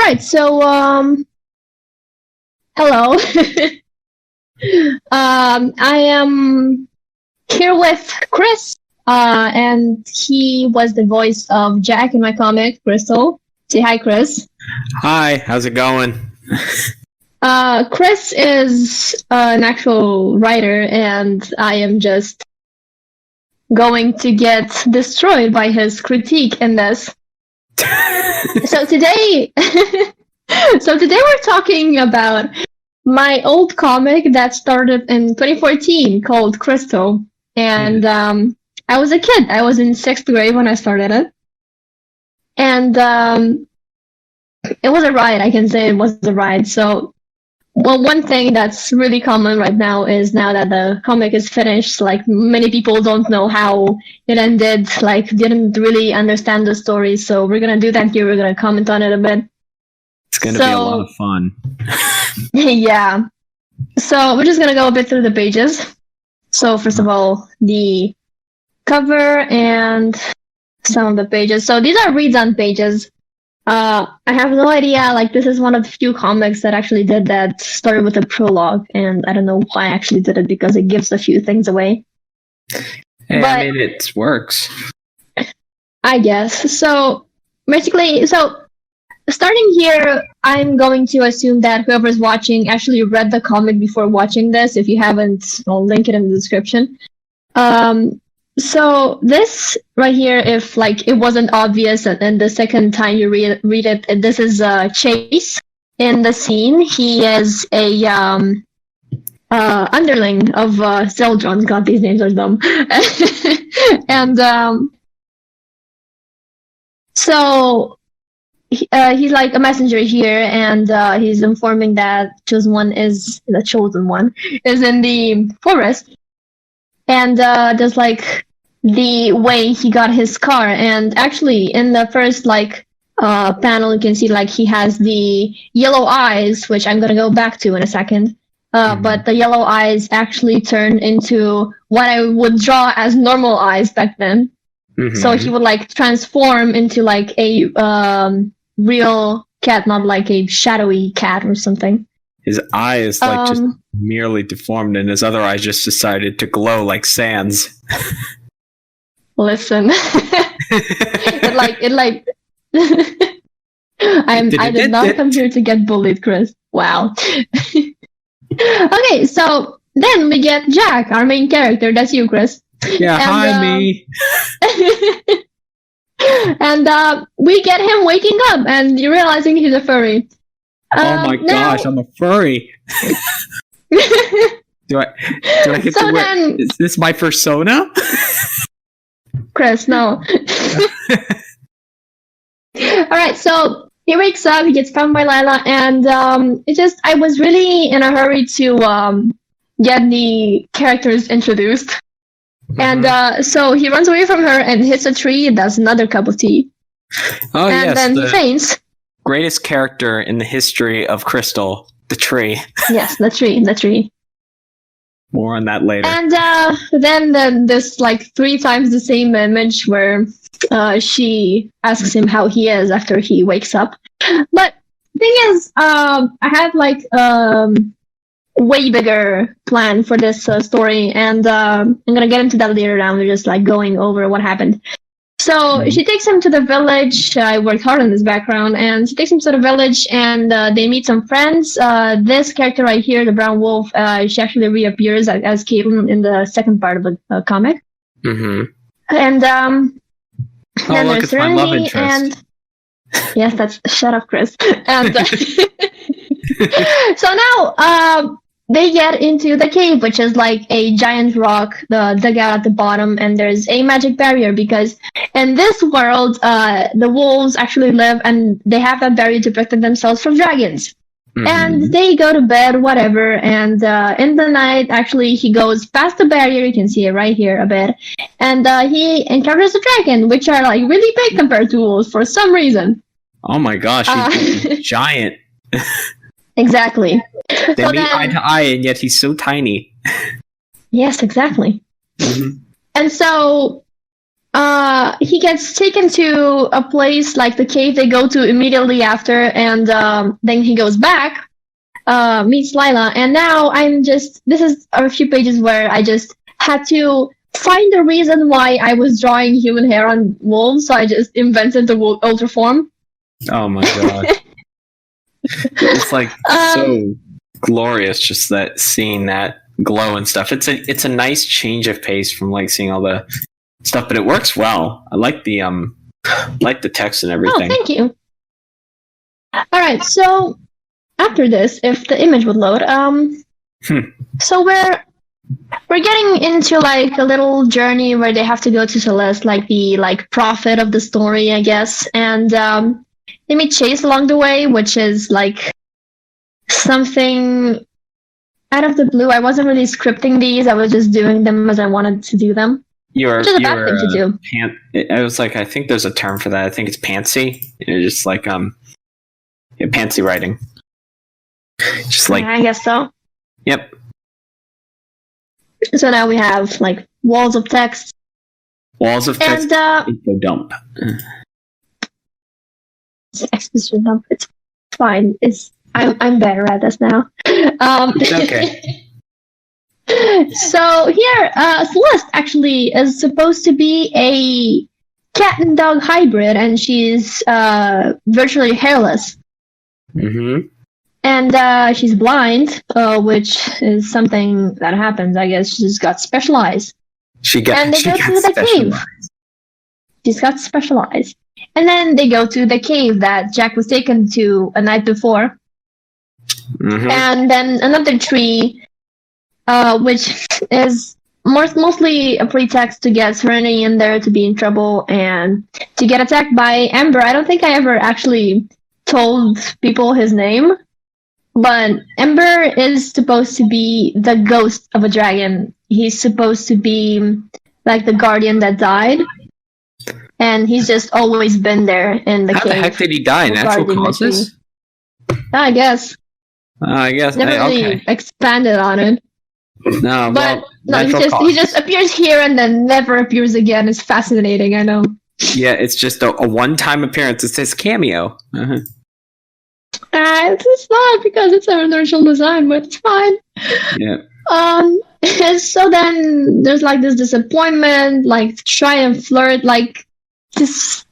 right, so hello. I am here with Chris, and he was the voice of Jack in my comic, Krystal. Say hi, Chris. Hi, how's it going? Chris is an actual writer, and I am just going to get destroyed by his critique in this. So today we're talking about my old comic that started in 2014 called Krystal. And I was a kid. I was in 6th grade when I started it. And it was a ride. I can say it was a ride. So, well, one thing that's really common right now is now that the comic is finished, like many people don't know how it ended, like didn't really understand the story. So we're going to do that here. We're going to comment on it a bit. It's going to be a lot of fun. Yeah. So we're just going to go a bit through the pages. So first of all, the cover and some of the pages. So these are reads on pages. I have no idea, like this is one of the few comics that actually did that, started with a prologue, and I don't know why I actually did it because it gives a few things away. Hey, I mean, it works. I guess. So basically, starting here, I'm going to assume that whoever's watching actually read the comic before watching this. If you haven't, I'll link it in the description. So this right here, if like it wasn't obvious, and the second time you read it, this is Chase in the scene. He is a underling of Zeldron. God, these names are dumb. And so he's like a messenger here, and he's informing that the chosen one is in the forest. And just like the way he got his car, and actually in the first panel you can see like he has the yellow eyes, which I'm gonna go back to in a second. But the yellow eyes actually turn into what I would draw as normal eyes back then. So he would like transform into like a real cat, not like a shadowy cat or something. His eye is like just merely deformed, and his other eye just decided to glow like sands. Listen, I did not come here to get bullied, Chris. Wow. Okay, so then we get Jack, our main character. That's you, Chris. Yeah, hi, me. And we get him waking up and realizing he's a furry. Oh my gosh, I'm a furry. Do I get to wear? Is this my persona? Chris, no. Alright, so he wakes up, he gets found by Lila, and I was really in a hurry to get the characters introduced. And so he runs away from her and hits a tree and does another cup of tea. Oh, and yes. then he faints. Greatest character in the history of Krystal, the tree. Yes, the tree. More on that later. And then there's like 3 times the same image where she asks him how he is after he wakes up. But the thing is, I have like way bigger plan for this story, and I'm gonna get into that later on. We're just like going over what happened. So she takes him to the village. I worked hard on this background, and she takes him to the village, and they meet some friends. This character right here, the brown wolf, she actually reappears as Caitlin in the second part of the comic. And then there's my love Serenity, interest. and yes, that's shut up, Chris. And so now they get into the cave, which is like a giant rock, the dugout at the bottom, and there's a magic barrier because in this world, the wolves actually live and they have that barrier to protect themselves from dragons. And they go to bed, whatever, and in the night, actually, he goes past the barrier, you can see it right here a bit, and he encounters a dragon, which are like really big compared to wolves for some reason. Oh my gosh, he's giant. Exactly. They meet eye to eye, and yet he's so tiny. Yes, exactly. And so he gets taken to a place like the cave they go to immediately after, and then he goes back, meets Lila, and now this is a few pages where I just had to find the reason why I was drawing human hair on wolves, so I just invented the ultra form. Oh my god. It's like so glorious, just that seeing that glow and stuff. It's a nice change of pace from like seeing all the stuff, but it works well. I like the text and everything. Oh, thank you. Alright, so after this, if the image would load, so we're getting into like a little journey where they have to go to Celeste, like the prophet of the story, I guess, and they meet Chase along the way, which is like something out of the blue. I wasn't really scripting these; I was just doing them as I wanted to do them. Which is a bad thing to do. I was like, I think there's a term for that. I think it's pantsy. It's just like pantsy writing. Just like I guess so. Yep. So now we have like walls of text. Walls of text. And info dump. Exposition dump. It's fine. I'm better at this now. It's okay. So here, Celeste actually is supposed to be a cat and dog hybrid, and she's virtually hairless. Mm-hmm. And she's blind, which is something that happens. I guess she just got special eyes. And they go to the cave. She's got special eyes. And then they go to the cave that Jack was taken to a night before. Mm-hmm. And then another tree, which is mostly a pretext to get Serenity in there to be in trouble and to get attacked by Ember. I don't think I ever actually told people his name. But Ember is supposed to be the ghost of a dragon. He's supposed to be like the guardian that died. And he's just always been there in the cave. How the heck did he die? Natural causes? I guess. Never really expanded on it. No, but he just appears here and then never appears again. It's fascinating, I know. Yeah, it's just a one-time appearance. It says cameo. Uh-huh. It's not because it's an original design, but it's fine. Yeah. So then there's like this disappointment, like try and flirt, like it's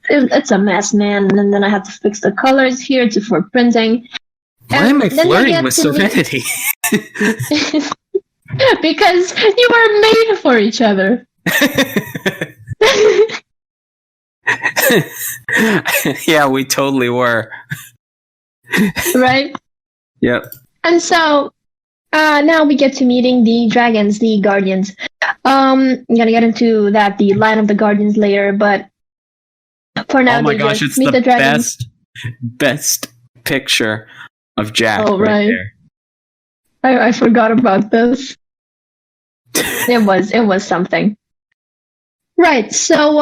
a mess, man. And then I have to fix the colors here for printing. Why am I flirting with Serenity? Because you were made for each other. Yeah, we totally were. Right? Yep. And so now we get to meeting the dragons, the guardians. I'm gonna get into the line of the guardians later, but for now, oh my gosh, it's the best picture of Jack. Oh, right. There. I forgot about this. It was something. Right. So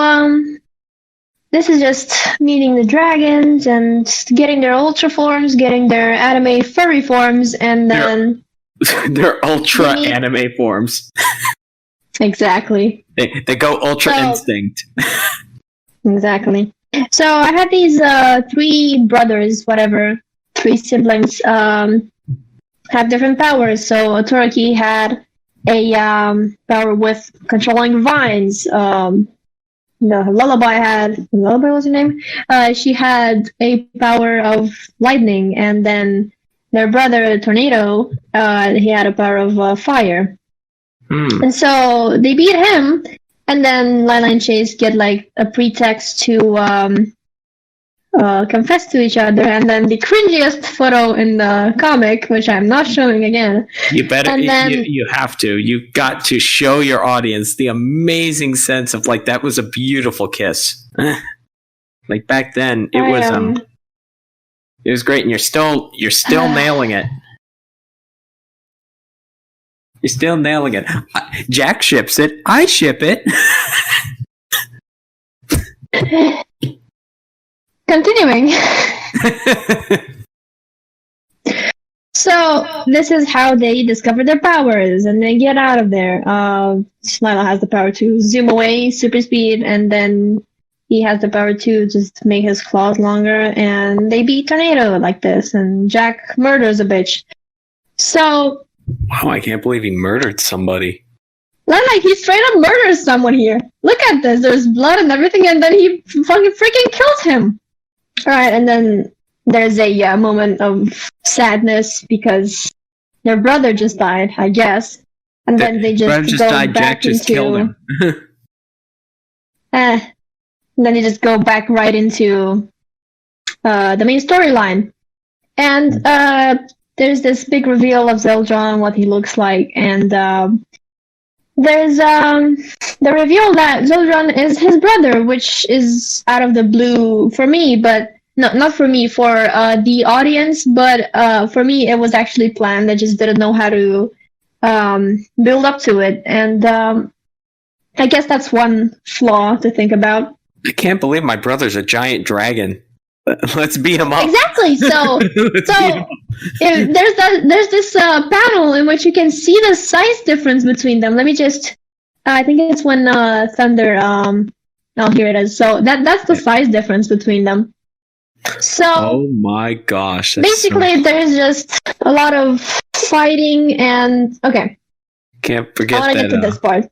this is just meeting the dragons and getting their ultra forms, getting their anime furry forms, and then their ultra anime forms. Exactly. They go ultra instinct. Exactly. So I had these 3 brothers, three siblings, have different powers. So Turkey had a power with controlling vines. Lullaby was her name? She had a power of lightning, and then their brother Tornado, he had a power of fire. And so they beat him, and then Lila and Chase get like a pretext to confess to each other, and then the cringiest photo in the comic, which I'm not showing again. You better, you have to. You got to show your audience the amazing sense of like that was a beautiful kiss. Like back then, it was great, and you're still nailing it. You're still nailing it. Jack ships it. I ship it. Continuing. So this is how they discover their powers and they get out of there. Lila has the power to zoom away, super speed, and then he has the power to just make his claws longer, and they beat Tornado like this, and Jack murders a bitch. So... Wow, I can't believe he murdered somebody. Like, he straight up murders someone here. Look at this, there's blood and everything, and then he fucking freaking kills him. Alright, and then there's a moment of sadness because their brother just died, I guess. And then they just go died, back Jack just killed him. And then they just go back right into the main storyline. And there's this big reveal of Zeldron, what he looks like, and there's the reveal that Zeldron is his brother, which is out of the blue for me, but not for me, for the audience, but for me it was actually planned. I just didn't know how to build up to it, and I guess that's one flaw to think about. I can't believe my brother's a giant dragon. Let's beat him up. Exactly. So there's this panel in which you can see the size difference between them. Let me just. I think it's when Thunder. Oh, here it is. So that's the size difference between them. So. Oh my gosh. Basically, there's just a lot of fighting and okay. Can't forget that. I want to get to this part.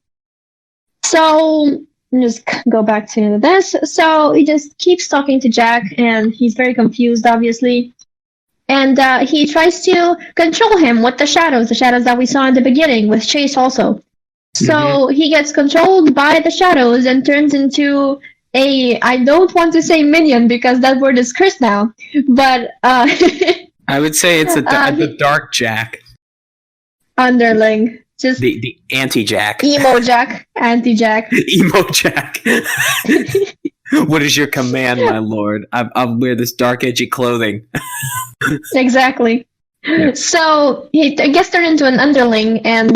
So. Just go back to this. So he just keeps talking to Jack, and he's very confused, obviously. And he tries to control him with the shadows that we saw in the beginning, with Chase also. So he gets controlled by the shadows and turns into I don't want to say minion, because that word is cursed now, but... I would say it's the Dark Jack. Underling. Just the anti-Jack. Emo Jack. Anti-Jack. Emo Jack. What is your command, my lord? I'll wear this dark, edgy clothing. Exactly. Yep. So he gets turned into an underling and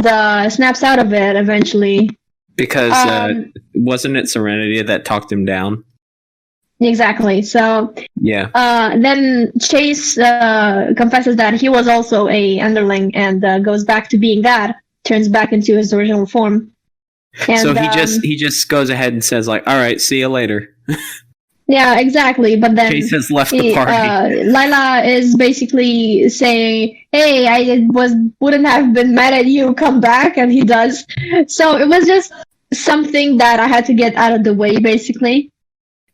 snaps out of it eventually. Because wasn't it Serenity that talked him down? Exactly. So yeah. Then Chase confesses that he was also a underling and goes back to being that. Turns back into his original form. And, so he just goes ahead and says like, "All right, see you later." Yeah, exactly. But then Chase has left the party. Lila is basically saying, "Hey, I wouldn't have been mad at you. Come back," and he does. So it was just something that I had to get out of the way, basically.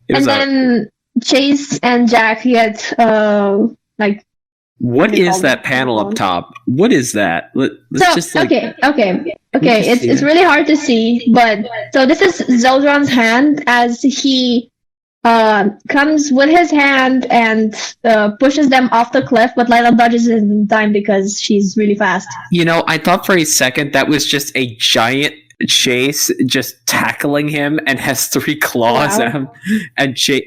And then Chase and Jack get like. What is that panel up top? What is that? Okay. It's really hard to see, but so this is Zeldron's hand as he comes with his hand and pushes them off the cliff, but Lila dodges in time because she's really fast. You know, I thought for a second that was just a giant Chase just tackling him and has 3 claws at him, and Jack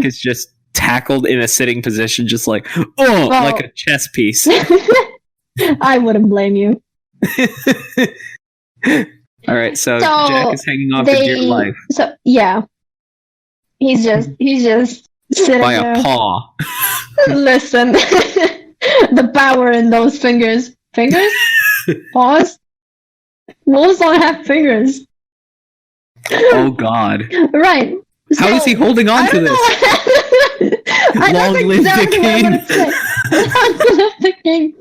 is just tackled in a sitting position, just like like a chess piece. I wouldn't blame you. All right, so Jack is hanging off for dear life. So yeah, he's just sitting by there. A paw. Listen, the power in those fingers. Paws. Wolves don't have fingers. Oh God. Right. How is he holding on to this? Long live the king! Long live the king!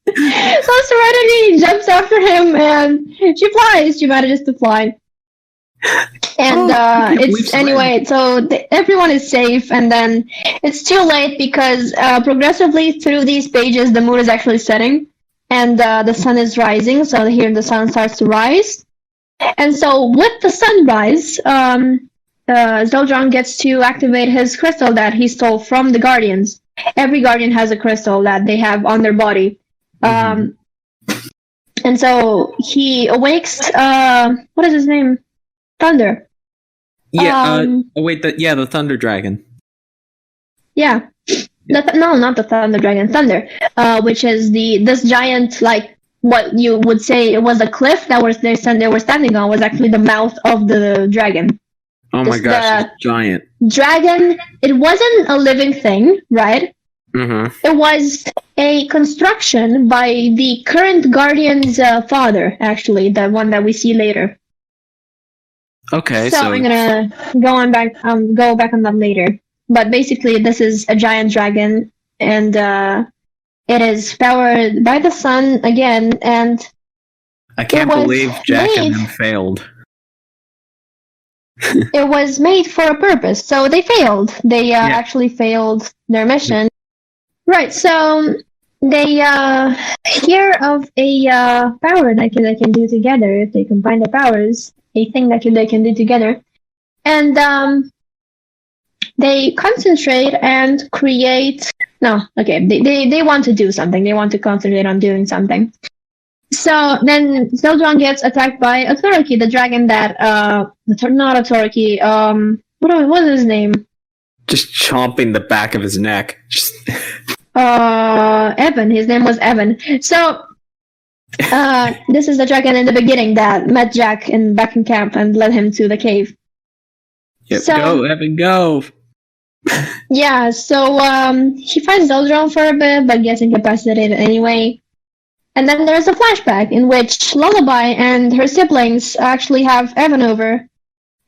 So Serenity jumps after him and she flies. She manages to fly. And anyway, so everyone is safe, and then it's too late because progressively through these pages the moon is actually setting and the sun is rising. So here the sun starts to rise. And so with the sunrise, Zeldron gets to activate his crystal that he stole from the Guardians. Every Guardian has a crystal that they have on their body. And so he awakes, what is his name? Thunder. Yeah, the Thunder Dragon. Yeah. No, not the Thunder Dragon. Thunder, which is this giant, like, what you would say it was a cliff that they were standing on was actually the mouth of the dragon. Oh my gosh, it's giant. Dragon, it wasn't a living thing, right? Mm-hmm. It was a construction by the current Guardian's father, actually, the one that we see later. Okay, so I'm gonna go back on that later. But basically, this is a giant dragon, and it is powered by the sun again, and I can't believe Jack and them failed. It was made for a purpose, so they failed. They actually failed their mission. Right, so they hear of a power that they can do together if they combine their powers, a thing that they can do together. And they concentrate and create... No, okay, they want to do something. They want to concentrate on doing something. So then Zeldron gets attacked by a Toriki, the dragon that, not a Toriki, what is his name? Just chomping the back of his neck. Evan, his name was Evan. So, this is the dragon in the beginning that met Jack back in camp and led him to the cave. Yep, so, go, Evan, go! Yeah, so, he fights Zeldron for a bit, but gets incapacitated anyway. And then there's a flashback in which Lullaby and her siblings actually have Evan over.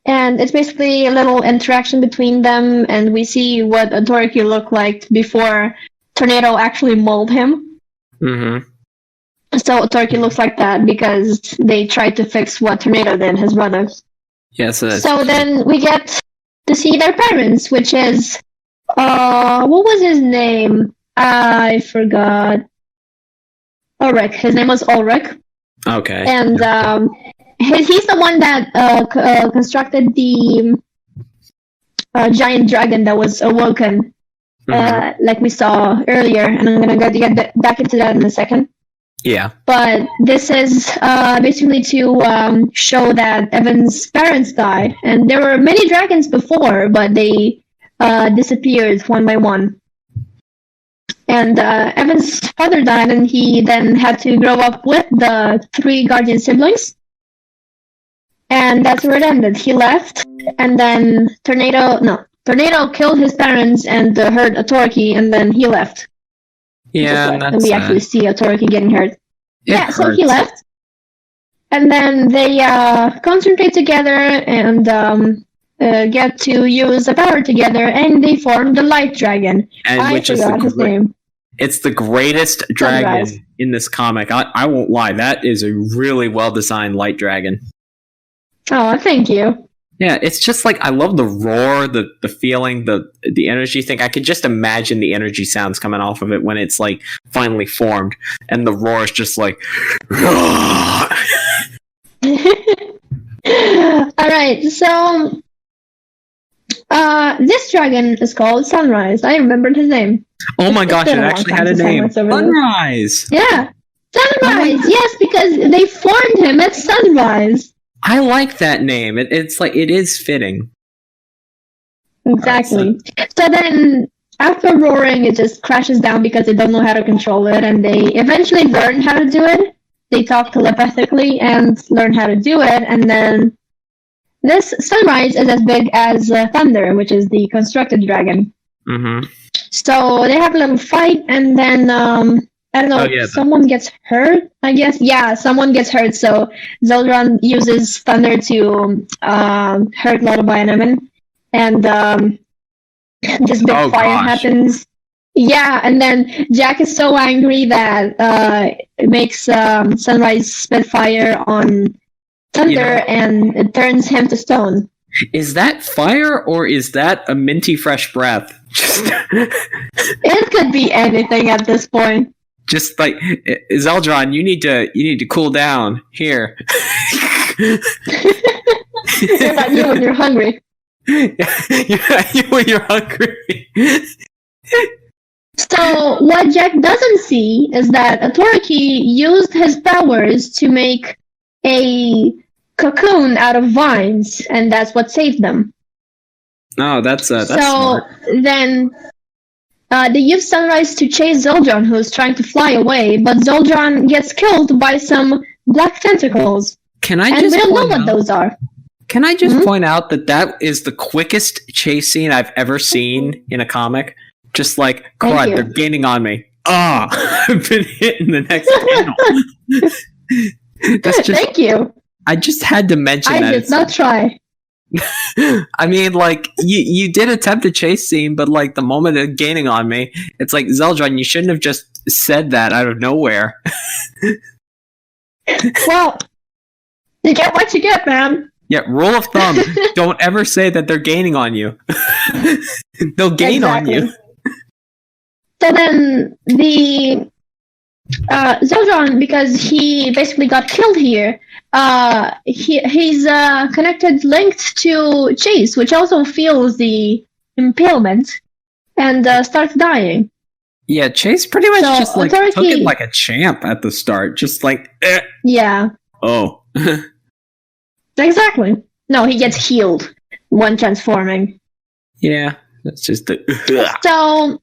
And it's basically a little interaction between them, and we see what a Toriki looked like before Tornado actually mauled him. Mm-hmm. So Toriki looks like that because they tried to fix what Tornado did, his brother. Yeah, so then we get to see their parents, which is... what was his name? I forgot. Ulrich. His name was Ulrich. Okay. And he's the one that constructed the giant dragon that was awoken, like we saw earlier. And I'm going to get back into that in a second. Yeah. But this is basically to show that Evan's parents died. And there were many dragons before, but they disappeared one by one. And Evan's father died, and he then had to grow up with the 3 Guardian siblings. And that's where it ended. He left, and then Tornado killed his parents and hurt a Toriki, and then he left. Yeah, and we actually see a Toriki getting hurt. Hurts. So he left. And then they concentrate together and get to use the power together, and they form the Light Dragon. I forgot his name. It's the greatest dragon in this comic. I won't lie. That is a really well-designed light dragon. Oh, thank you. Yeah, it's just like, I love the roar, the feeling, the energy thing. I could just imagine the energy sounds coming off of it when it's like finally formed, and the roar is just like... Alright, so... this dragon is called Sunrise. I remembered his name. Oh my gosh, it actually had a name. Sunrise! Yeah! Sunrise! Yes, because they formed him at sunrise. I like that name. It's like, it is fitting. Exactly. So then, after roaring, it just crashes down because they don't know how to control it, and they eventually learn how to do it. They talk telepathically and learn how to do it, and then this Sunrise is as big as Thunder, which is the constructed dragon. Mm-hmm. So they have a little fight, and then, I don't know, someone gets hurt, I guess? Yeah, someone gets hurt, so Zeldron uses Thunder to hurt Lullaby and Evan, and this big fire happens. Yeah, and then Jack is so angry that it makes Sunrise spit fire on Thunder, and it turns him to stone. Is that fire, or is that a minty fresh breath? It could be anything at this point. Just like, Zeldron, you need to cool down. Here. Not you when you're hungry. You when you're hungry. So what Jack doesn't see is that a Toriki used his powers to make a cocoon out of vines, and that's what saved them. Oh, that's smart. Then they use Sunrise to chase Zeldron, who's trying to fly away, but Zeldron gets killed by some black tentacles. And we don't know what those are. Can I just point out that is the quickest chase scene I've ever seen in a comic? Just like, crud, they're gaining on me. I've been hit in the next panel. That's just. Thank you. I just had to mention that. I did not try. I mean, like, you did attempt a chase scene, but, like, the moment it's gaining on me, it's like, Zeldron, you shouldn't have just said that out of nowhere. Well, you get what you get, man. Yeah, rule of thumb, don't ever say that they're gaining on you. They'll gain on you. So then, the Zeldron, because he basically got killed here, he's linked to Chase, which also feels the impalement, and starts dying. Yeah, Chase pretty much just like took it like a champ at the start, just like Yeah. Oh. Exactly. No, he gets healed when transforming. Yeah, that's just the. So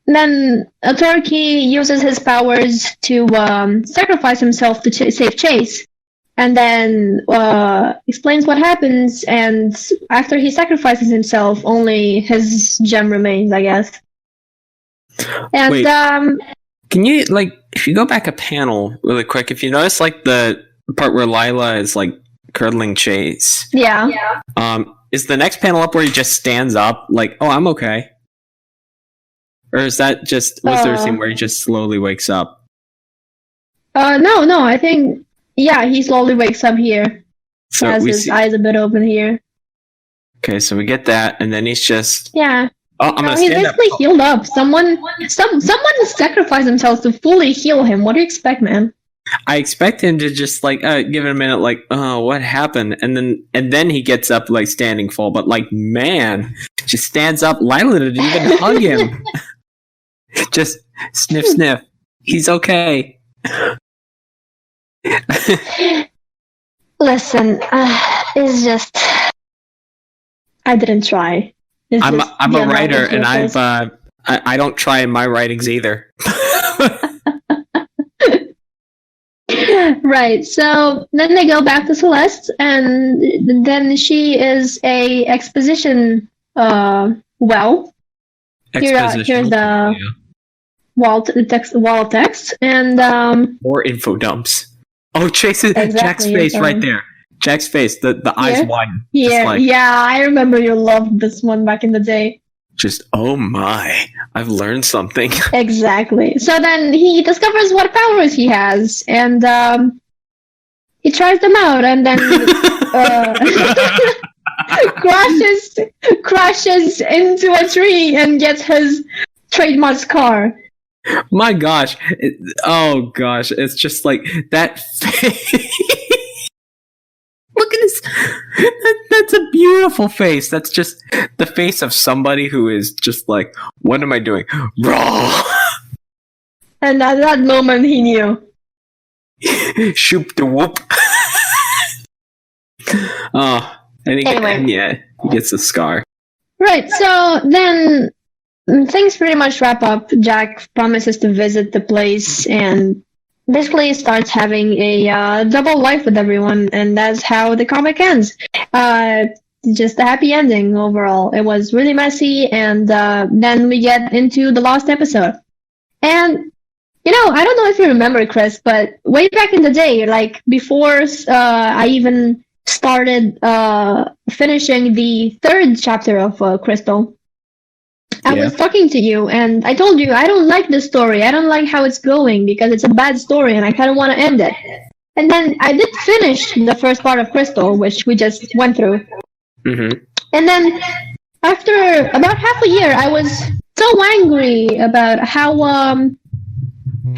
then Authority uses his powers to sacrifice himself to save Chase, and then explains what happens. And after he sacrifices himself, only his gem remains, I guess. And wait, can you, like, if you go back a panel really quick, if you notice, like, the part where Lila is like cuddling Chase. Yeah. Is the next panel up where he just stands up, like, oh, I'm okay? Or is that just, was there a scene where he just slowly wakes up? No, I think, yeah, he slowly wakes up here. So has his eyes a bit open here. Okay, so we get that, and then he's just... Yeah. Oh, I'm gonna he's stand up. basically healed up. Someone sacrificed themselves to fully heal him. What do you expect, man? I expect him to just, like, give it a minute, like, oh, what happened? And then he gets up, like, standing full. But, like, man, just stands up. Lila didn't even hug him. Just sniff, sniff. He's okay. Listen, it's just... I didn't try. I'm a writer, and I don't try in my writings either. Right, so then they go back to Celeste, and then she is a exposition well. Here's the wall of text, and more info dumps. Oh, Jack's face right there. Jack's face, the eyes widen. Yeah, I remember you loved this one back in the day. Just, oh my, I've learned something. Exactly. So then he discovers what powers he has, and he tries them out, and then crashes into a tree and gets his trademark scar. My gosh. Oh gosh, it's just like that face. Look at this. That's a beautiful face. That's just the face of somebody who is just like, what am I doing? Raw. And at that moment, he knew. Shoop the whoop. Oh, and yeah, he gets a scar. Right, so then things pretty much wrap up. Jack promises to visit the place and basically starts having a double life with everyone, and that's how the comic ends. Just a happy ending overall. It was really messy, and then we get into the last episode. And, you know, I don't know if you remember, Chris, but way back in the day, like before I even started finishing the third chapter of Krystal, I was talking to you, and I told you, I don't like this story. I don't like how it's going because it's a bad story, and I kind of want to end it. And then I did finish the first part of Krystal, which we just went through. Mm-hmm. And then after about half a year, I was so angry about how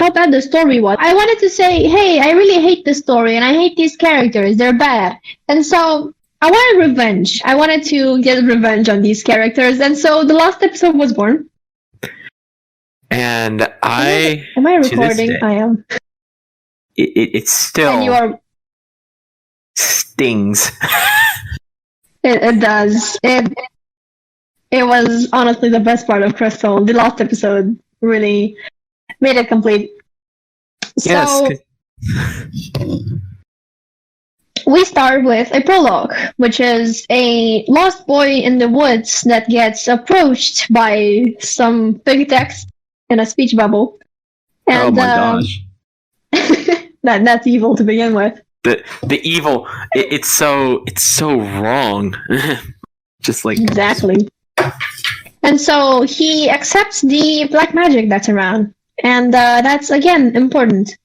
bad the story was. I wanted to say, hey, I really hate this story, and I hate these characters. They're bad. And so I wanted revenge. I wanted to get revenge on these characters, and so the last episode was born. And Am I recording? Day, I am. It still and you are... stings. It does. It was honestly the best part of Krystal. The last episode really made it complete. Yes. So we start with a prologue, which is a lost boy in the woods that gets approached by some big text in a speech bubble. And, oh my gosh. that's evil to begin with. The evil, it's so wrong. Just like exactly. And so he accepts the black magic that's around, and that's again important.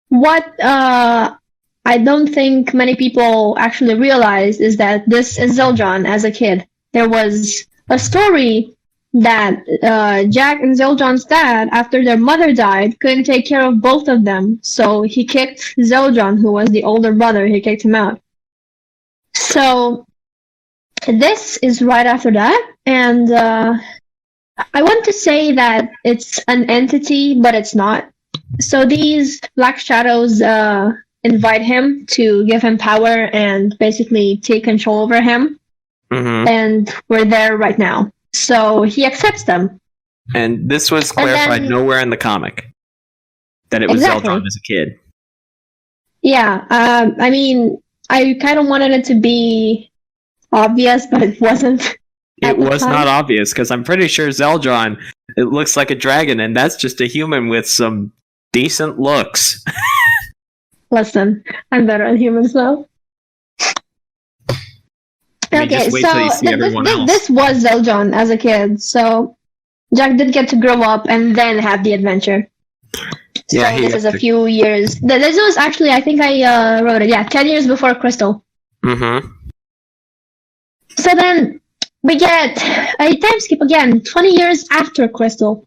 What I don't think many people actually realize is that this is Zeldron as a kid. There was a story that Jack and Zeldron's dad, after their mother died, couldn't take care of both of them, so he kicked Zeldron, who was the older brother, he kicked him out. So this is right after that, and I want to say that it's an entity, but it's not. So these black shadows invite him to give him power and basically take control over him. Mm-hmm. And we're there right now. So he accepts them. And this was clarified nowhere in the comic that it was Zeldron as a kid. Yeah, I mean, I kind of wanted it to be obvious, but it wasn't. It was not obvious, because I'm pretty sure Zeldron, it looks like a dragon, and that's just a human with some decent looks. Listen, I'm better at humans now. Okay, so this was Zeldron as a kid, so Jack did get to grow up and then have the adventure. Yeah, so this is a few years. This was actually, I think I wrote it, 10 years before Krystal. Mm-hmm. So then we get a time skip again, 20 years after Krystal.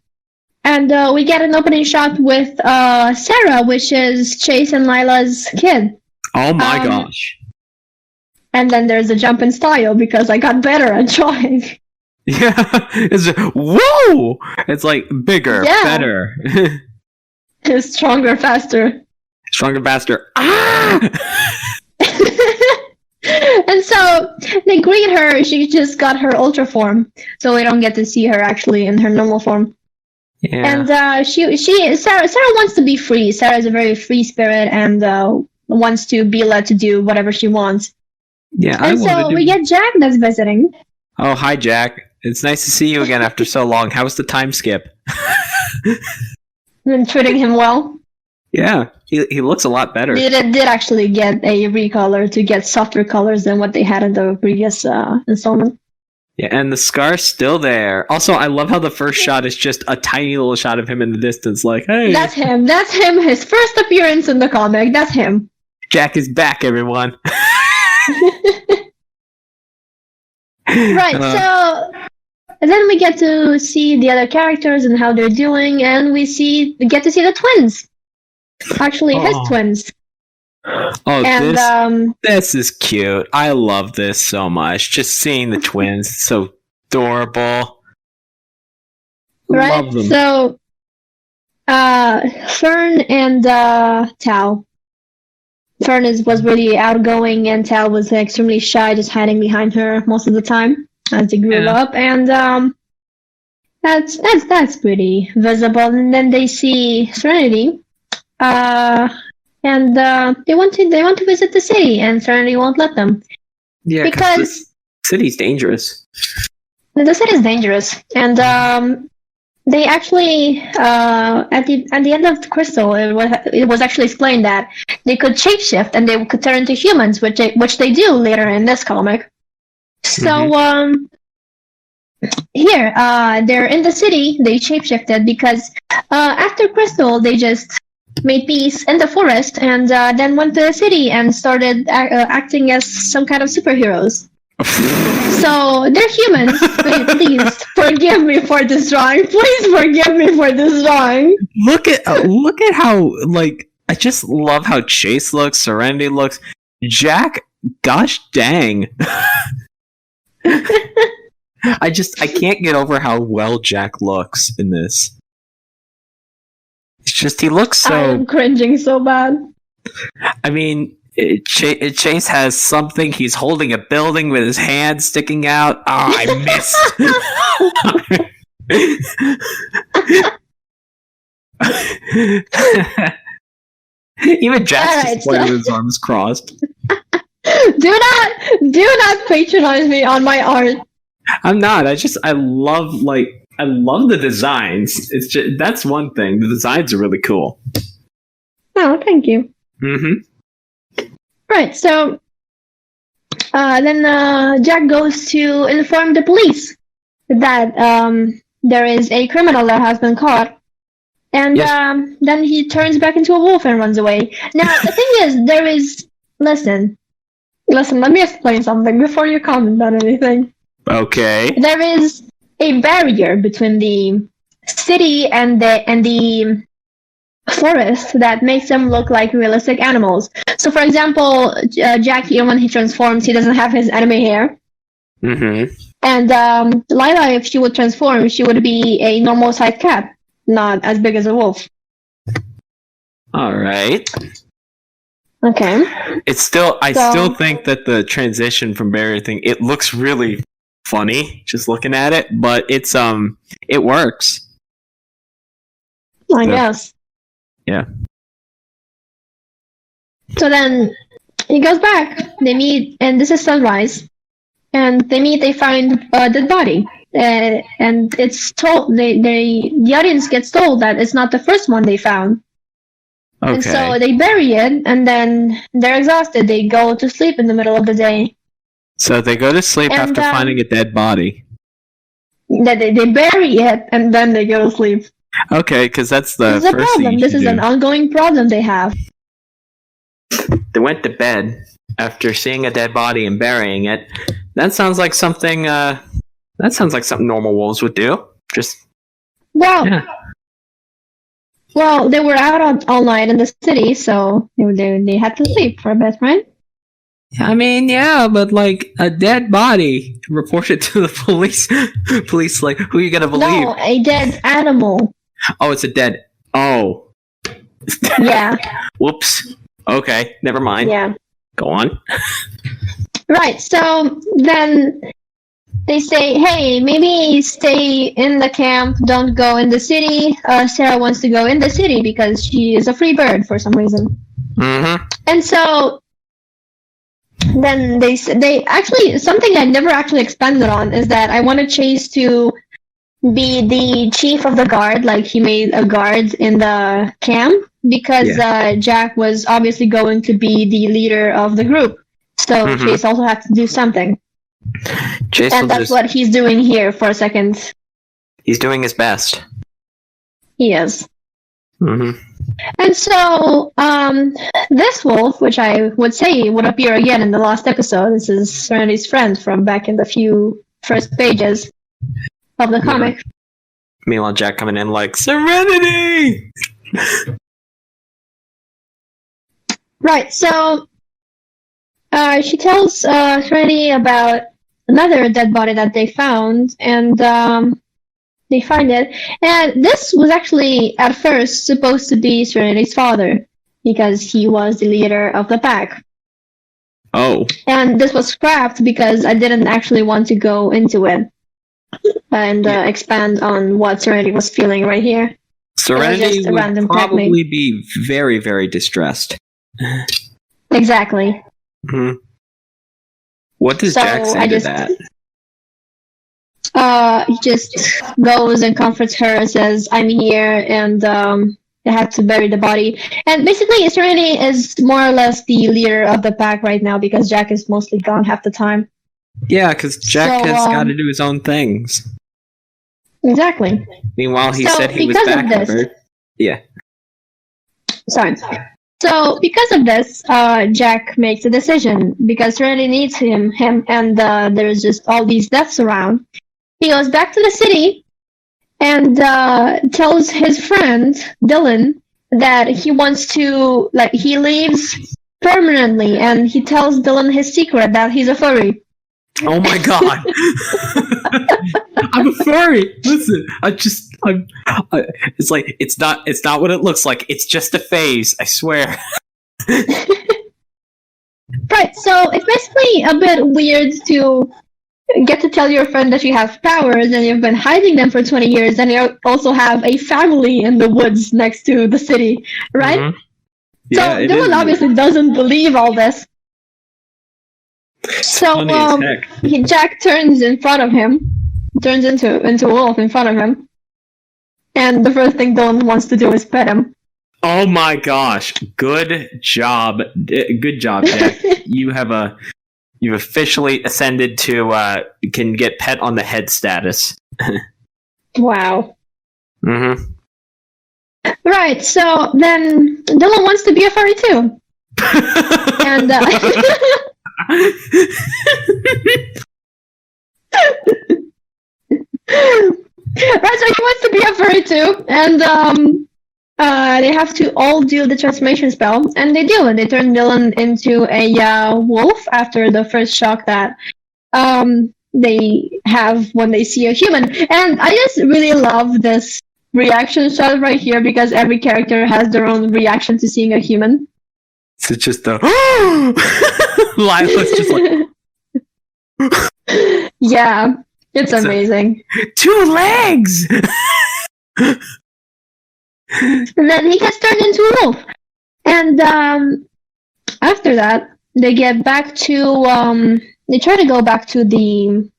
And we get an opening shot with Sarah, which is Chase and Lila's kid. Oh my gosh. And then there's a jump in style because I got better at drawing. Yeah, whoa! It's like bigger, better. Stronger, faster. Stronger, faster. Ah! And so they greet her. She just got her ultra form, so we don't get to see her actually in her normal form. Yeah. And Sarah wants to be free. Sarah is a very free spirit and wants to be let to do whatever she wants. Yeah, and so we get Jack that's visiting. Oh, hi, Jack. It's nice to see you again after so long. How was the time skip? Been treating him well. Yeah, he looks a lot better. They did actually get a recolor to get softer colors than what they had in the previous installment. Yeah, and the scar's still there. Also, I love how the first shot is just a tiny little shot of him in the distance, like, hey. That's him. That's him. His first appearance in the comic. That's him. Jack is back, everyone. Right, so and then we get to see the other characters and how they're doing, and we get to see the twins. Actually, his twins. Oh, and, this is cute. I love this so much. Just seeing the twins, so adorable. Right, love them. So Fern and Tal. Fern was really outgoing, and Tal was extremely shy, just hiding behind her most of the time as they grew up, and that's pretty visible. And then they see Serenity, and they want to visit the city, and Serenity won't let them. Yeah, because the city's dangerous. The city's dangerous, and they actually at the end of Krystal, it was actually explained that they could shapeshift and they could turn into humans, which they do later in this comic. So here they're in the city. They shapeshifted because after Krystal, they just made peace in the forest and then went to the city and started acting as some kind of superheroes. So they're humans. Please forgive me for this drawing. Please forgive me for this drawing. Look at how, like, I just love how Chase looks, Serenity looks. Jack, gosh dang. I can't get over how well Jack looks in this. It's just, he looks so... I'm cringing so bad. I mean, Chase has something. He's holding a building with his hand sticking out. Oh, I missed. Even Jack's disappointed with his arms crossed. Do not patronize me on my art. I'm not. I love, like, I love the designs. It's just, that's one thing. The designs are really cool. Oh, thank you. Mm-hmm. Right, so then Jack goes to inform the police that there is a criminal that has been caught. And then he turns back into a wolf and runs away. Now, the thing is, there is... Listen, let me explain something before you comment on anything. Okay. There is a barrier between the city and the forest that makes them look like realistic animals. So, for example, Jack here, when he transforms, he doesn't have his anime hair. Mm-hmm. And Lila, if she would transform, she would be a normal-sized cat, not as big as a wolf. All right. Okay. It's still, I still think that the transition from barrier thing, it looks really funny just looking at it, but it's it works. I guess. Yeah. So then he goes back. They meet, and this is sunrise. And they find a dead body. And it's told, the audience gets told that it's not the first one they found. Okay. And so they bury it, and then they're exhausted. They go to sleep in the middle of the day. So they go to sleep after finding a dead body. They bury it, and then they go to sleep. Okay, because that's the first problem. Thing this is an ongoing problem they have. They went to bed after seeing a dead body and burying it. That sounds like something. That sounds like something normal wolves would do. Well, they were out all night in the city, so they had to sleep for a bit, right? I mean, yeah, but like a dead body, report it to the police. Police, like, who are you gonna believe? No, a dead animal. Oh, it's a dead. Oh. Yeah. Whoops. Okay, never mind. Yeah. Go on. Right, so then they say, hey, maybe stay in the camp, don't go in the city. Sarah wants to go in the city because she is a free bird for some reason. Mm-hmm. And so then they actually, something I never actually expanded on is that I wanted Chase to be the chief of the guard, like he made a guard in the camp, because Jack was obviously going to be the leader of the group. So Chase also had to do something. And that's what he's doing here for a second. He's doing his best. He is. Mm-hmm. And so, this wolf, which I would say would appear again in the last episode, this is Serenity's friend from back in the few first pages of the comic. Meanwhile, Jack coming in like, Serenity! Right, so she tells Serenity about another dead body that they found, and they find it. And this was actually, at first, supposed to be Serenity's father, because he was the leader of the pack. Oh. And this was scrapped because I didn't actually want to go into it and expand on what Serenity was feeling right here. Serenity would probably be very, very distressed. Exactly. Mm-hmm. What does Jack say to that? He just goes and comforts her and says, I'm here, and they have to bury the body. And basically, Serenity is more or less the leader of the pack right now because Jack is mostly gone half the time. Yeah, because Jack has got to do his own things. Exactly. Meanwhile, he said he was back covered. Yeah. Sorry. So, because of this, Jack makes a decision because Serenity needs him, and there's just all these deaths around. He goes back to the city and tells his friend, Dylan, that he wants to, like, he leaves permanently, and he tells Dylan his secret that he's a furry. Oh my god! I'm a furry! Listen, it's like, it's not what it looks like, it's just a phase, I swear. Right, so it's basically a bit weird to get to tell your friend that you have powers and you've been hiding them for 20 years and you also have a family in the woods next to the city, right? Mm-hmm. Yeah, so Dylan obviously doesn't believe all this. So Jack turns in front of him turns into a wolf in front of him. And the first thing Dylan wants to do is pet him. Oh my gosh! Good job, Jack. You've officially ascended to can get pet on the head status. Wow. Mm-hmm. Right. So then Dylan wants to be a furry too. And right, so he wants to be a furry too, and they have to all do the transformation spell, and they do, and they turn Dylan into a wolf after the first shock that they have when they see a human. And I just really love this reaction shot right here because every character has their own reaction to seeing a human. So it's just the Lila's just like yeah, it's amazing. 2 legs. And then he gets turned into a wolf. And after that, they get back to they try to go back to the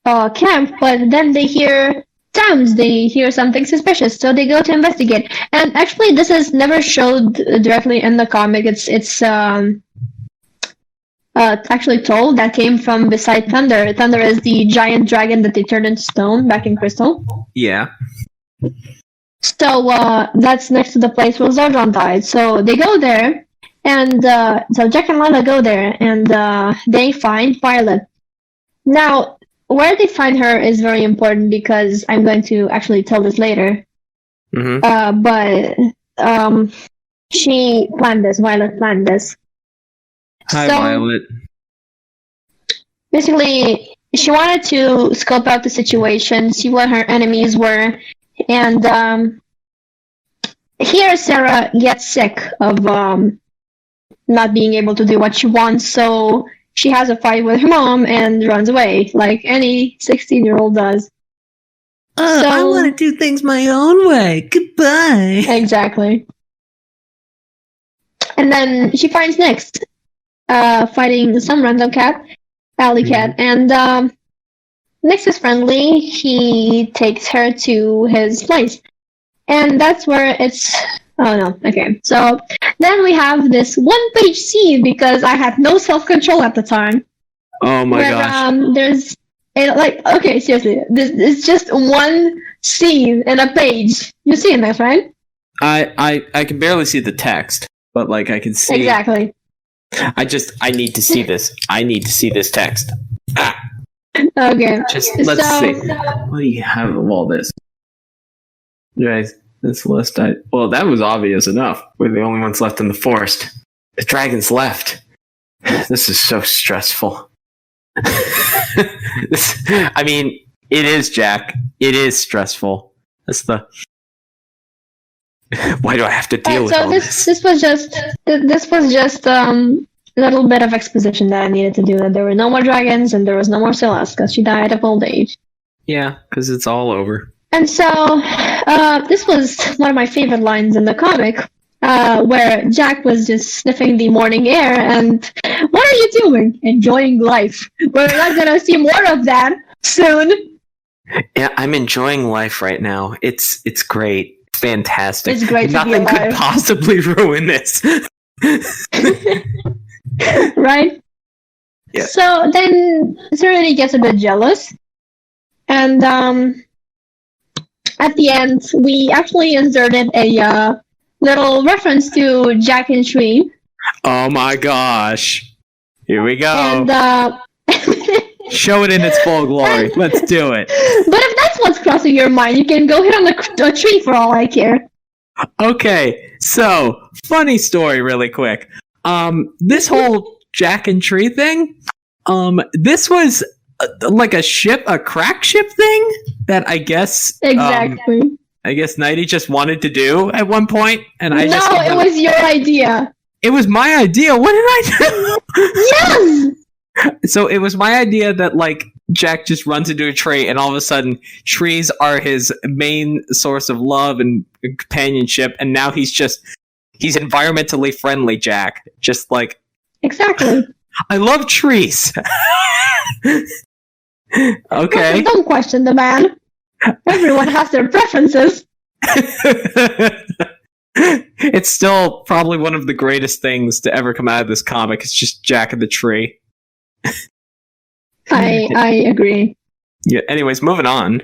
camp, but then they hear sounds. They hear something suspicious, so they go to investigate. And actually, this is never showed directly in the comic. It's actually told that came from beside Thunder. Thunder is the giant dragon that they turned into stone back in Krystal. Yeah. So that's next to the place where Zordon died. So they go there, and so Jack and Lila go there, and they find Violet. Now, where they find her is very important because I'm going to actually tell this later. Mm-hmm. But she planned this. Violet planned this. Hi, Violet. Basically, she wanted to scope out the situation, see what her enemies were, and here Sarah gets sick of not being able to do what she wants, so she has a fight with her mom and runs away, like any 16-year-old does. I want to do things my own way. Goodbye. Exactly. And then she finds Nyx fighting some random cat, alley cat, and Nyx is friendly. He takes her to his place. And that's where it's... Oh, no. Okay. So then we have this one-page scene because I had no self-control at the time. Oh, my gosh. There's... okay, seriously. It's just one scene in a page. You've seen this, right? I can barely see the text, but, like, I can see... Exactly. I need to see this. I need to see this text. Okay. Let's see. What do you have of all this? Guys, this list, well, that was obvious enough. We're the only ones left in the forest. The dragons left. This is so stressful. I mean, it is, Jack. It is stressful. That's the... Why do I have to deal with all this? This was just a little bit of exposition that I needed to do. That there were no more dragons and there was no more Celeste because she died of old age. Yeah, because it's all over. And so this was one of my favorite lines in the comic, where Jack was just sniffing the morning air and, what are you doing? Enjoying life. We're not going to see more of that soon. Yeah, I'm enjoying life right now. It's great. Fantastic. It's great to be alive. Nothing could possibly ruin this. Right? Yeah. So then Serenity gets a bit jealous. And at the end, we actually inserted a little reference to Jack and Tree. Oh my gosh. Here we go. And show it in its full glory. Let's do it. But if that's what's crossing your mind, you can go hit on the tree for all I care. Okay, so funny story really quick. This whole Jack and Tree thing, this was like a crack ship thing that I guess exactly. I guess Nighty just wanted to do at one point, and it was your idea. It was my idea. What did I do? Yes. So it was my idea that, like, Jack just runs into a tree and all of a sudden trees are his main source of love and companionship, and now he's environmentally friendly Jack. Just like... Exactly. I love trees. Okay. Don't question the man. Everyone has their preferences. It's still probably one of the greatest things to ever come out of this comic. It's just Jack of the Tree. I agree. Yeah. Anyways, moving on.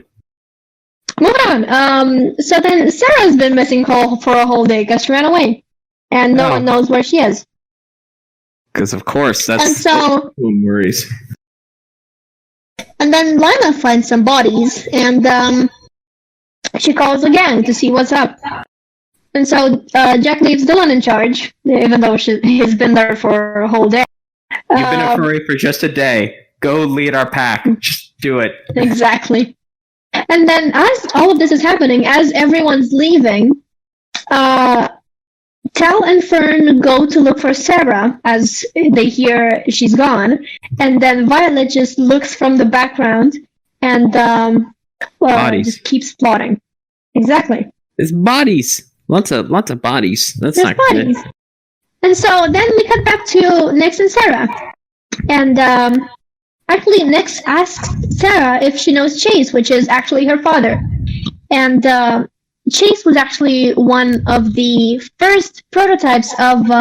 So then Sarah's been missing for a whole day because she ran away, and no one knows where she is. Because of course, that's and so worries. And then Lana finds some bodies, and she calls the gang to see what's up. And so Jack leaves Dylan in charge, even though he's been there for a whole day. You've been a furry for just a day. Go lead our pack. Just do it. Exactly. And then as all of this is happening, as everyone's leaving, Tal and Fern go to look for Sarah as they hear she's gone. And then Violet just looks from the background and just keeps plotting. Exactly. There's bodies. Lots of bodies. That's There's not bodies. Good. And so then we cut back to Nyx and Sarah. And actually, Nyx asks Sarah if she knows Chase, which is actually her father. And Chase was actually one of the first prototypes of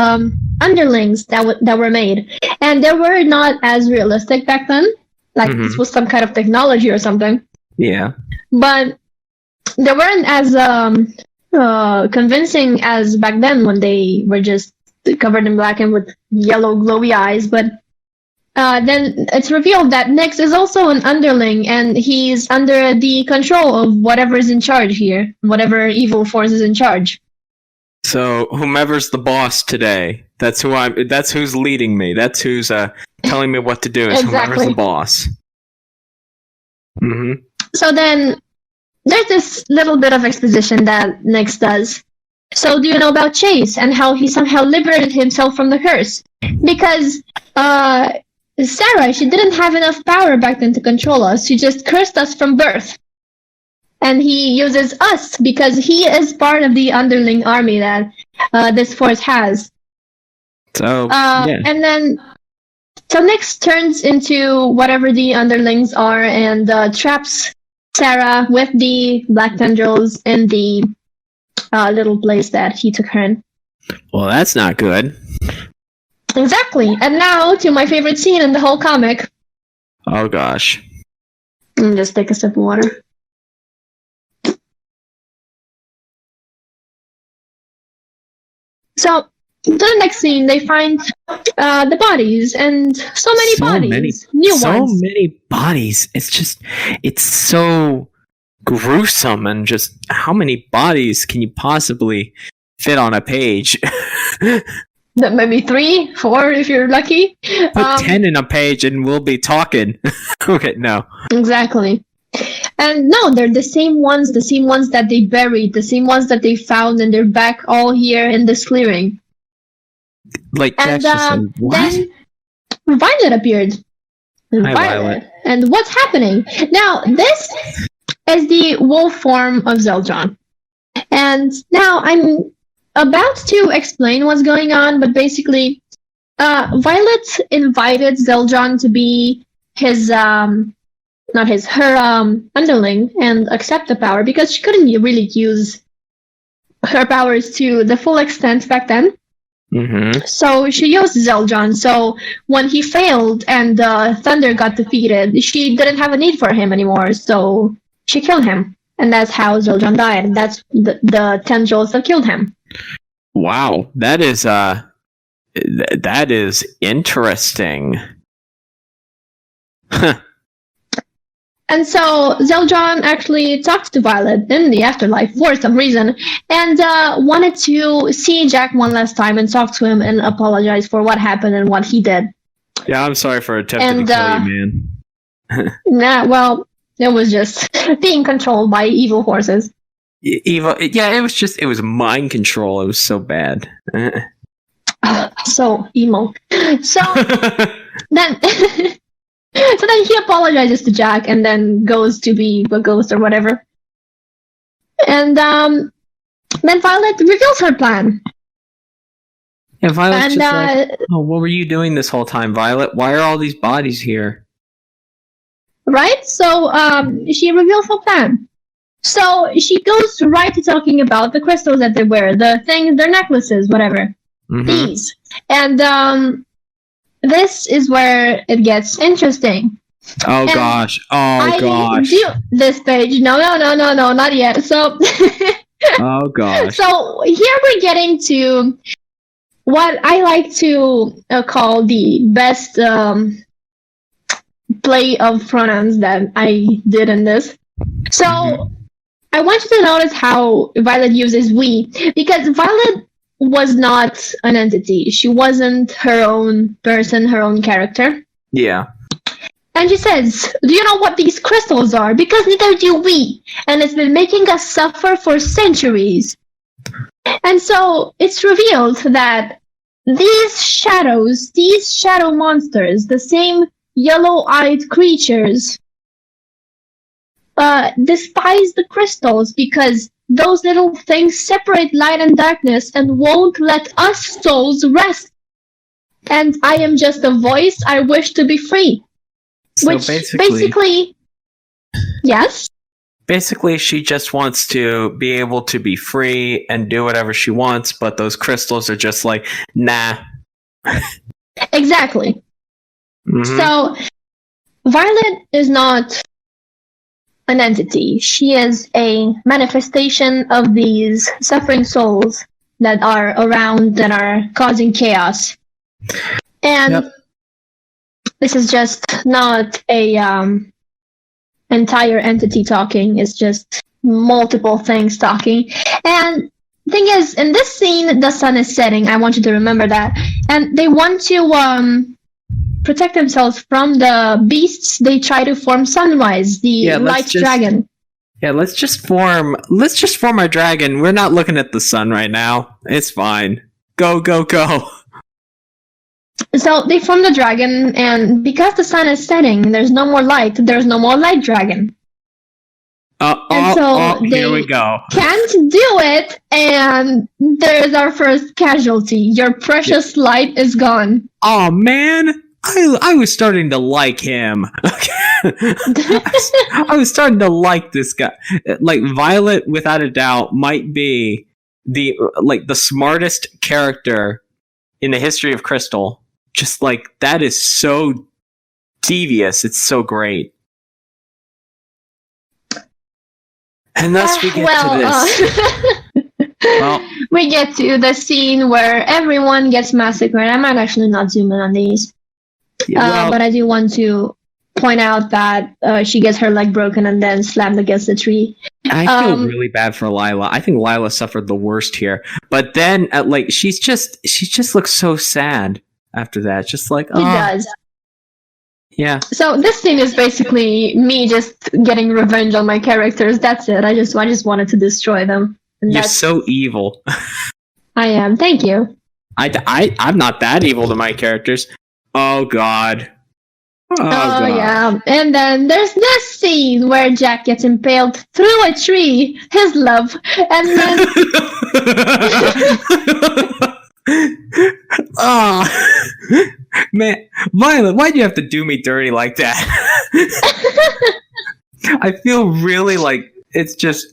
underlings that were made. And they were not as realistic back then. Like, this was some kind of technology or something. Yeah. But they weren't as convincing as back then when they were just covered in black and with yellow glowy eyes. But then it's revealed that Nyx is also an underling, and he's under the control of whatever's in charge here, whatever evil force is in charge. So whomever's the boss today, that's who's leading me. That's who's telling me what to do. Is exactly. Whomever's the boss. Mm-hmm. So then there's this little bit of exposition that Nyx does. So do you know about Chase and how he somehow liberated himself from the curse? Because Sarah, she didn't have enough power back then to control us. She just cursed us from birth. And he uses us because he is part of the underling army that this force has. So, yeah. And then, so Nyx turns into whatever the underlings are and traps Sarah with the black tendrils in the little place that he took her in. Well, that's not good. Exactly. And now to my favorite scene in the whole comic. Oh gosh. Just take a sip of water. So, the next scene, they find the bodies, and so many bodies. New ones. So many bodies. It's so gruesome, and just how many bodies can you possibly fit on a page? Maybe 3, 4 if you're lucky. Put 10 in a page and we'll be talking. Okay, no. Exactly. And no, they're the same ones that they buried, the same ones that they found, and they're back all here in this clearing. Like, and what? Then Violet appeared. Hi, Violet. And what's happening? Now, this is the wolf form of Zeldron. And now I'm about to explain what's going on, but basically, Violet invited Zeldron to be her underling and accept the power because she couldn't really use her powers to the full extent back then. Mm-hmm. So she used Zeldron. So when he failed and Thunder got defeated, she didn't have a need for him anymore. So she killed him, and that's how Zeldron died. That's the tendrils that killed him. Wow, that is interesting. Huh. And so Zeldron actually talked to Violet in the afterlife for some reason, and wanted to see Jack one last time and talk to him and apologize for what happened and what he did. Yeah, I'm sorry for attempting to kill you, man. Nah, well, it was just being controlled by evil forces. Evil, yeah, it was mind control. It was so bad. So emo. So then. So then he apologizes to Jack and then goes to be a ghost or whatever. And then Violet reveals her plan. Yeah, Violet's just like, oh, what were you doing this whole time, Violet? Why are all these bodies here? right? So she reveals her plan. So she goes right to talking about the crystals that they wear, the things, their necklaces, whatever. Mhm. These. And this is where it gets interesting. Oh And gosh. Oh I gosh. do this page. No, not yet. So Oh gosh. so here we're getting to what I like to call the best play of pronouns that I did in this. So I want you to notice how Violet uses we, because Violet was not an entity. She wasn't her own person, her own character. Yeah. And she says, do you know what these crystals are? Because neither do we. And it's been making us suffer for centuries. And so it's revealed that these shadows, these shadow monsters, the same yellow-eyed creatures, despise the crystals because those little things separate light and darkness and won't let us souls rest. And I am just a voice. I wish to be free. So Which basically, yes? Basically, she just wants to be able to be free and do whatever she wants, but those crystals are just like, nah. Exactly. Mhm. So, Violet is not an entity. She is a manifestation of these suffering souls that are around, that are causing chaos. And this is just not a entire entity talking. It's just multiple things talking. And thing is, in this scene, the sun is setting. I want you to remember that. And they want to protect themselves from the beasts. They try to form Sunrise, the light dragon. Yeah, let's just form our dragon. We're not looking at the sun right now. It's fine. Go, go, go. So they form the dragon, and because the sun is setting, there's no more light. There's no more light dragon. Here we go. Can't do it, and there's our first casualty. Your precious light is gone. Oh man, I was starting to like him. I was starting to like this guy. Like Violet, without a doubt, might be the smartest character in the history of Krystal. Just like that is so devious. It's so great. And thus we get to this. We get to the scene where everyone gets massacred. I might actually not zoom in on these. But I do want to point out that she gets her leg broken and then slammed against the tree. I feel really bad for Lila. I think Lila suffered the worst here. But then, she just looks so sad after that. Just like, oh. She does. Yeah. So this scene is basically me just getting revenge on my characters. That's it. I just wanted to destroy them. And you're so evil. I am. Thank you. I'm not that evil to my characters. Oh God. Oh God. Yeah. And then there's this scene where Jack gets impaled through a tree. His love. And then oh man, Violet, why'd you have to do me dirty like that? I feel really like it's just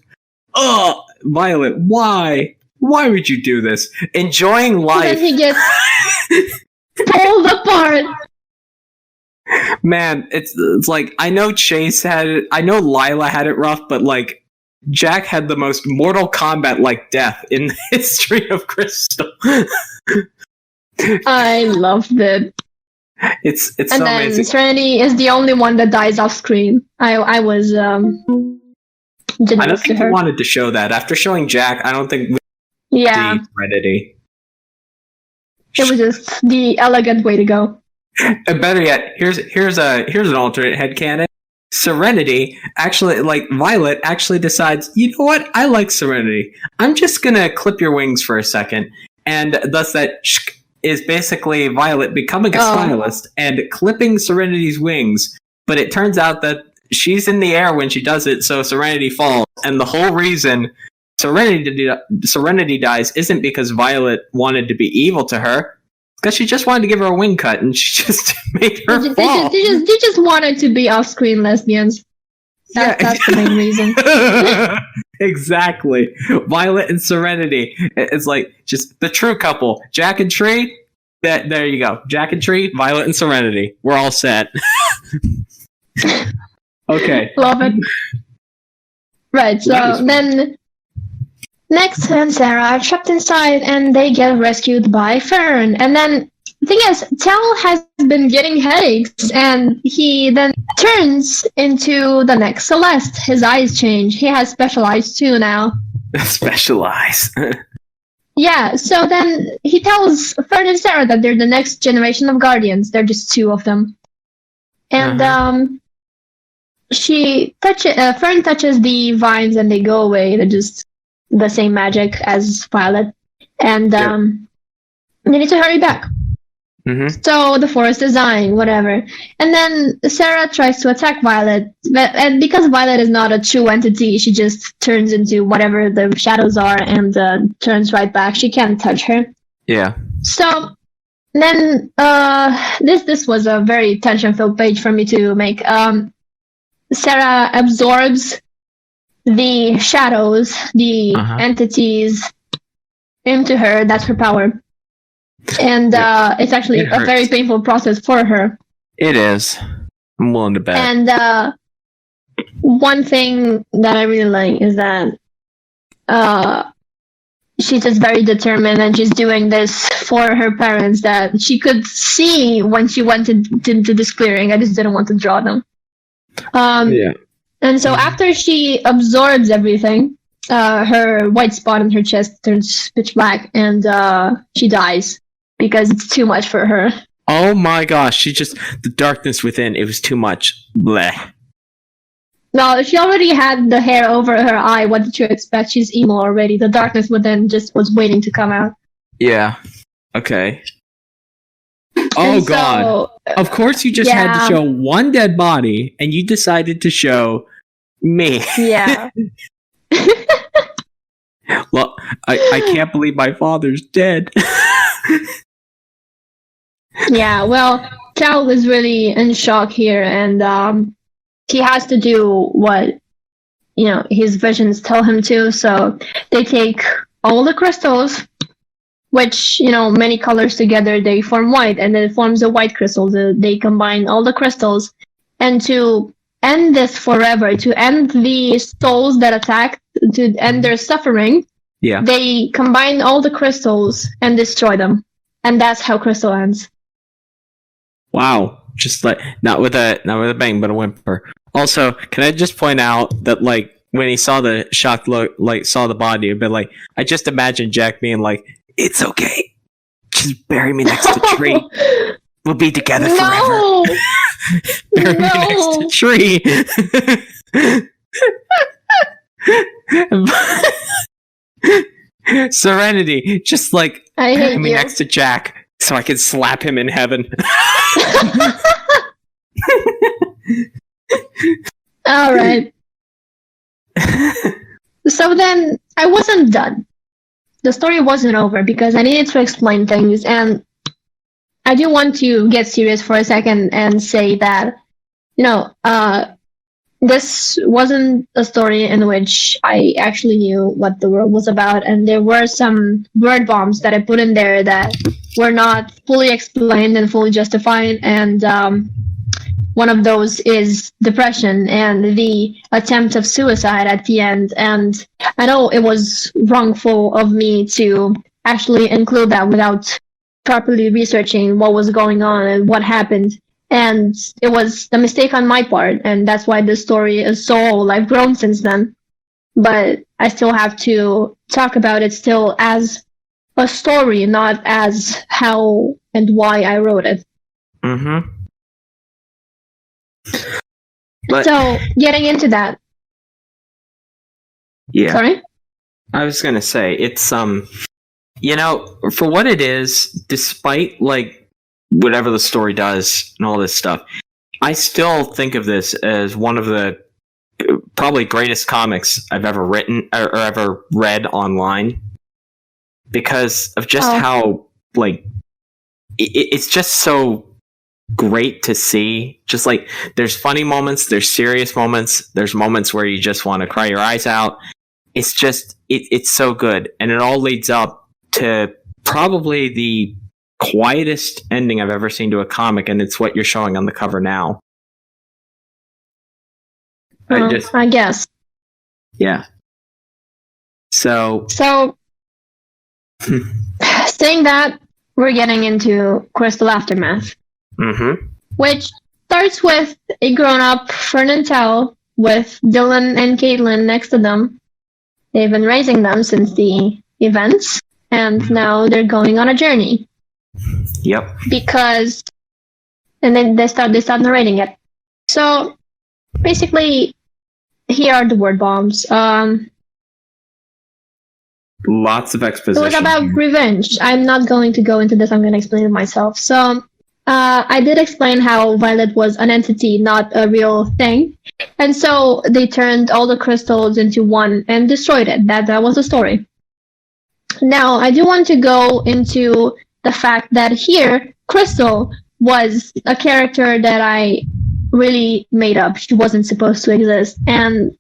Violet, why would you do this? Enjoying life. And then he gets pulled apart. Man, it's like I know Chase had it, I know Lila had it rough, but like Jack had the most Mortal Kombat like death in the history of Krystal. I loved it. It's and so then amazing. Serenity is the only one that dies off screen. I was I don't think you wanted to show that. After showing Jack, I don't think we see Serenity. It was just the elegant way to go. And better yet, here's an alternate headcanon. Serenity actually, like Violet, actually decides, you know what? I like Serenity. I'm just gonna clip your wings for a second, and thus that is basically Violet becoming a stylist and clipping Serenity's wings. But it turns out that she's in the air when she does it, so Serenity falls. And the whole reason Serenity dies isn't because Violet wanted to be evil to her. Because she just wanted to give her a wing cut, and she just made her fall. They just wanted to be off-screen lesbians. That's the main reason. Exactly. Violet and Serenity. It's like just the true couple. Jack and Tree. There you go. Jack and Tree, Violet and Serenity. We're all set. Okay. Love it. Right, so then Next and Sarah are trapped inside and they get rescued by Fern. And then the thing is, Tal has been getting headaches and he then turns into the next Celeste. His eyes change. He has special eyes too now. Special eyes. Yeah, so then he tells Fern and Sarah that they're the next generation of Guardians. They're just two of them. And Fern touches the vines and they go away. They're just the same magic as Violet. And they need to hurry back. Mm-hmm. So the forest is dying, whatever. And then Sarah tries to attack Violet. And because Violet is not a true entity, she just turns into whatever the shadows are and turns right back. She can't touch her. Yeah. So then this was a very tension-filled page for me to make. Sarah absorbs the shadows, the entities into her. That's her power. And it's actually a very painful process for her. It is. I'm willing to bet. And one thing that I really like is that she's just very determined and she's doing this for her parents that she could see when she went into this clearing. I just didn't want to draw them. And so after she absorbs everything, her white spot on her chest turns pitch black and she dies. Because it's too much for her. Oh my gosh, the darkness within, it was too much. Bleh. No, she already had the hair over her eye. What did you expect? She's emo already. The darkness within just was waiting to come out. Yeah. Okay. Oh god. Of course you just had to show one dead body, and you decided to show me. Yeah. Well, I can't believe my father's dead. Yeah, well, Tal is really in shock here, and he has to do what, his visions tell him to. So they take all the crystals, which, many colors together, they form white, and then it forms a white crystal. They combine all the crystals, and to end this forever, to end the souls that attack, to end their suffering, they combine all the crystals and destroy them. And that's how Krystal ends. Wow. Just like not with a bang, but a whimper. Also, can I just point out that when he saw the shocked look, saw the body, a bit I just imagined Jack being like, "It's okay. Just bury me next to the tree. We'll be together forever." Bury me next to the tree. Serenity, just bury me next to Jack so I can slap him in heaven. All right. So then I wasn't done. The story wasn't over because I needed to explain things, and I do want to get serious for a second and say that, this wasn't a story in which I actually knew what the world was about, and there were some word bombs that I put in there that were not fully explained and fully justified, and one of those is depression and the attempt of suicide at the end. And I know it was wrongful of me to actually include that without properly researching what was going on and what happened. And it was a mistake on my part, and that's why this story is so old. I've grown since then. But I still have to talk about it still as a story, not as how and why I wrote it. Mm-hmm. So, getting into that. Yeah. Sorry? I was going to say, it's, for what it is, despite, whatever the story does and all this stuff, I still think of this as one of the probably greatest comics I've ever written or ever read online, because of just how it's just so great to see. Just like there's funny moments, there's serious moments, there's moments where you just want to cry your eyes out. It's just it's so good, and it all leads up to probably the quietest ending I've ever seen to a comic, and it's what you're showing on the cover now. I guess. Yeah. So saying that, we're getting into Krystal Aftermath. Mm-hmm. Which starts with a grown-up Fern and Tal with Dylan and Caitlin next to them. They've been raising them since the events, and now they're going on a journey. Yep. And then they start narrating it. So basically, here are the word bombs. Lots of exposition. It was about revenge. I'm not going to go into this. I'm going to explain it myself. So I did explain how Violet was an entity, not a real thing. And so they turned all the crystals into one and destroyed it. That was the story. Now, I do want to go into the fact that here, Krystal was a character that I really made up. She wasn't supposed to exist. And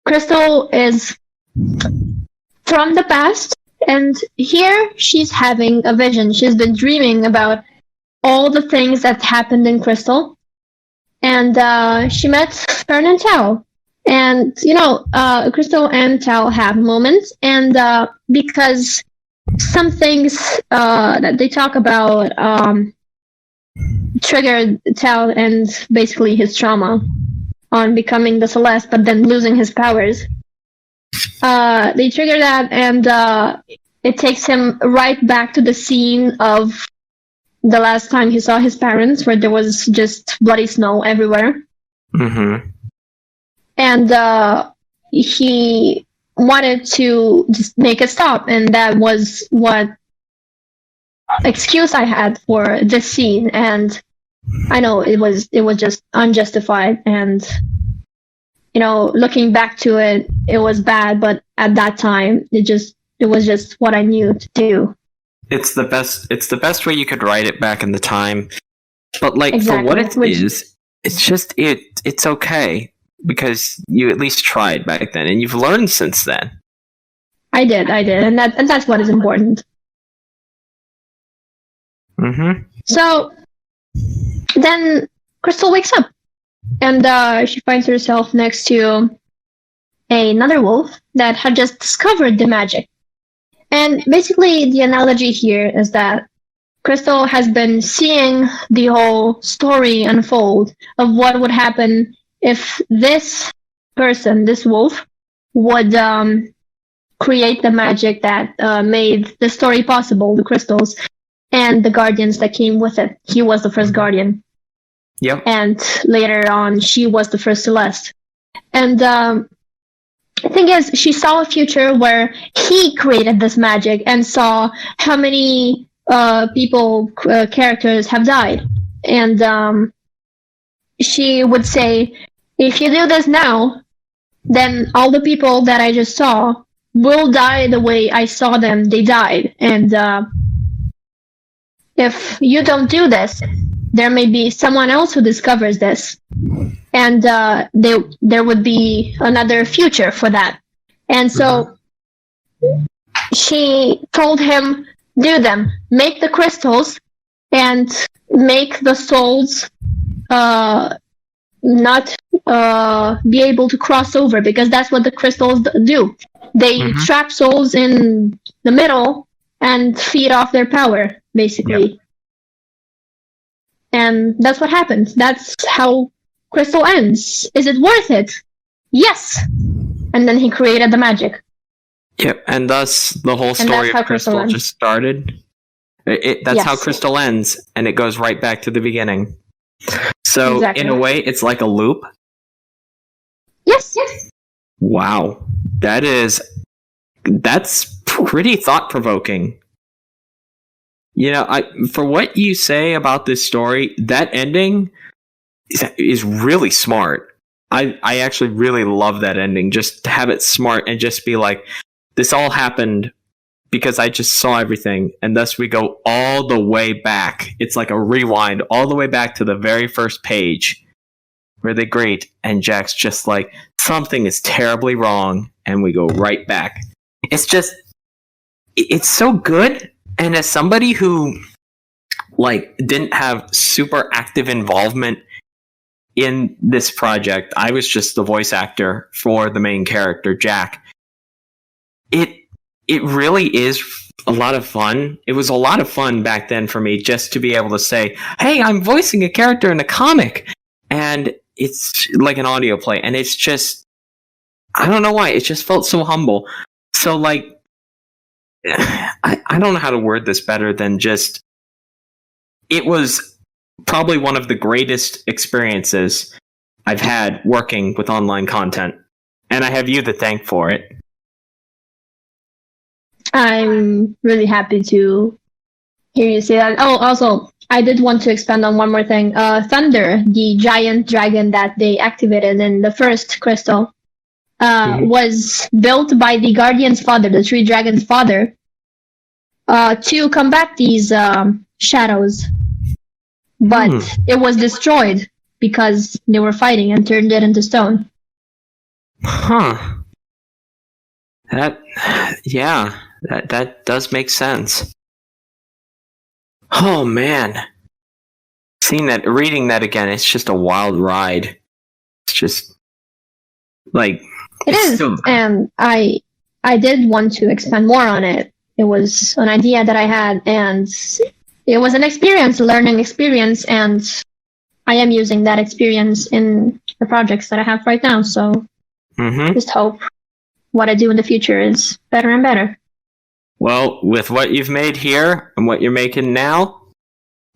Krystal is from the past, and here she's having a vision. She's been dreaming about all the things that happened in Krystal, and she met Fern and Tal. And, Krystal and Tal have moments, and because some things that they talk about triggered Tal and basically his trauma on becoming the Celeste, but then losing his powers. They trigger that, and it takes him right back to the scene of the last time he saw his parents, where there was just bloody snow everywhere. Mm-hmm. And he wanted to just make it stop, and that was what excuse I had for this scene. And I know it was just unjustified, and looking back to it, it was bad, but at that time, it was just what I knew to do. It's the best way you could write it back in the time. But exactly. For what it is, it's just it's okay because you at least tried back then, and you've learned since then. I did, and that's what is important. Mm-hmm. So then Krystal wakes up. And she finds herself next to another wolf that had just discovered the magic. And basically, the analogy here is that Krystal has been seeing the whole story unfold of what would happen if this person, this wolf, would create the magic that made the story possible, the crystals, and the guardians that came with it. He was the first guardian. Yep. And later on, she was the first Celeste. And the thing is, she saw a future where he created this magic and saw how many characters have died. And she would say, if you do this now, then all the people that I just saw will die the way I saw them. They died. And if you don't do this, there may be someone else who discovers this, and there would be another future for that. And so she told him, do them, make the crystals, and make the souls not be able to cross over, because that's what the crystals do. They trap souls in the middle and feed off their power, basically. Yep. And that's what happens. That's how Krystal ends. Is it worth it? Yes. And then he created the magic. Yep, and thus the whole story of Krystal just started. That's how Krystal ends, and it goes right back to the beginning. So, in a way, it's like a loop? Yes. Wow. That's pretty thought-provoking. For what you say about this story, that ending is really smart. I actually really love that ending. Just to have it smart and just be like, this all happened because I just saw everything, and thus we go all the way back. It's like a rewind all the way back to the very first page where they greet, and Jack's just like, something is terribly wrong, and we go right back. It's so good, and as somebody who like didn't have super active involvement in this project, I was just the voice actor for the main character, Jack. It really is a lot of fun. It was a lot of fun back then for me just to be able to say, hey, I'm voicing a character in a comic. And it's like an audio play. And it's just, I don't know why, it just felt so humble. So like, I don't know how to word this better than just, it was probably one of the greatest experiences I've had working with online content. And I have you to thank for it. I'm really happy to hear you say that. Oh, also, I did want to expand on one more thing. Thunder, the giant dragon that they activated in the first Krystal, was built by the Guardian's father, the Tree Dragon's father, to combat these shadows. But it was destroyed because they were fighting and turned it into stone. Huh. That does make sense. Oh man. Reading that again, it's just a wild ride. It's just like it is, and I did want to expand more on it. It was an idea that I had, and it was an experience, a learning experience, and I am using that experience in the projects that I have right now. So just hope what I do in the future is better and better. Well, with what you've made here and what you're making now,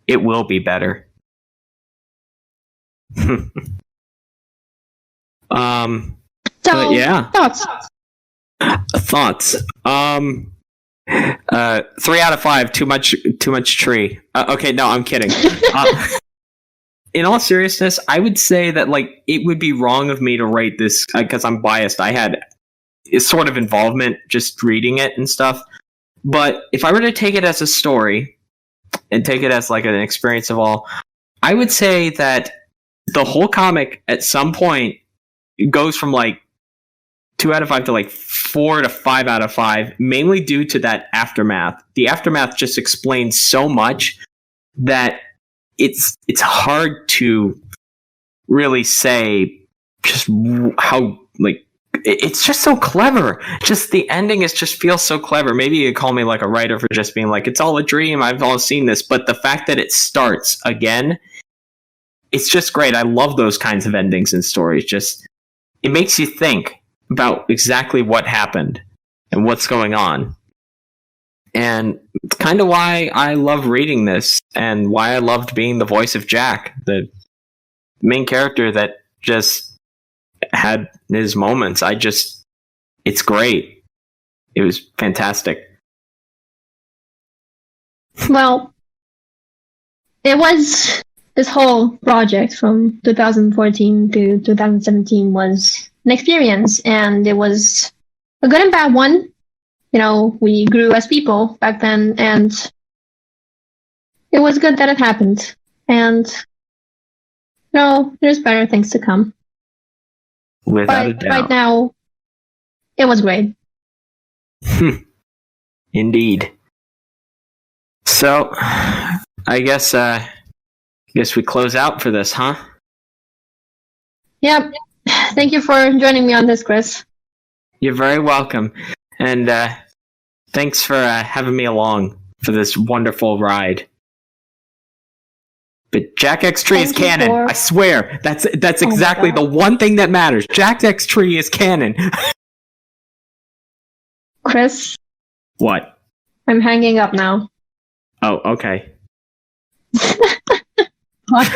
it will be better. So, yeah. Thoughts? 3 out of 5. Too much tree. Okay, no, I'm kidding. In all seriousness, I would say that like it would be wrong of me to rate this because I'm biased. I had sort of involvement just reading it and stuff. But if I were to take it as a story and take it as like an experience of all, I would say that the whole comic at some point goes from like 2 out of 5 to like 4 to 5 out of 5, mainly due to that aftermath. The aftermath just explains so much that it's hard to really say just how like it's just so clever. Just the ending just feels so clever. Maybe you call me like a writer for just being like, it's all a dream, I've all seen this. But the fact that it starts again, it's just great. I love those kinds of endings in stories. Just it makes you think about exactly what happened and what's going on. And it's kind of why I love reading this and why I loved being the voice of Jack, the main character that just had his moments. It's great. It was fantastic. Well, it was this whole project from 2014 to 2017 was an experience, and it was a good and bad one. You know, we grew as people back then, and it was good that it happened. And, you know, there's better things to come. Without a doubt. Right now, it was great. Indeed. So, I guess we close out for this, huh? Yep. Thank you for joining me on this, Chris. You're very welcome. And thanks for having me along for this wonderful ride. But Jack X Tree is canon. I swear. That's exactly the one thing that matters. Jack X Tree is canon. Chris? What? I'm hanging up now. Oh, okay. What?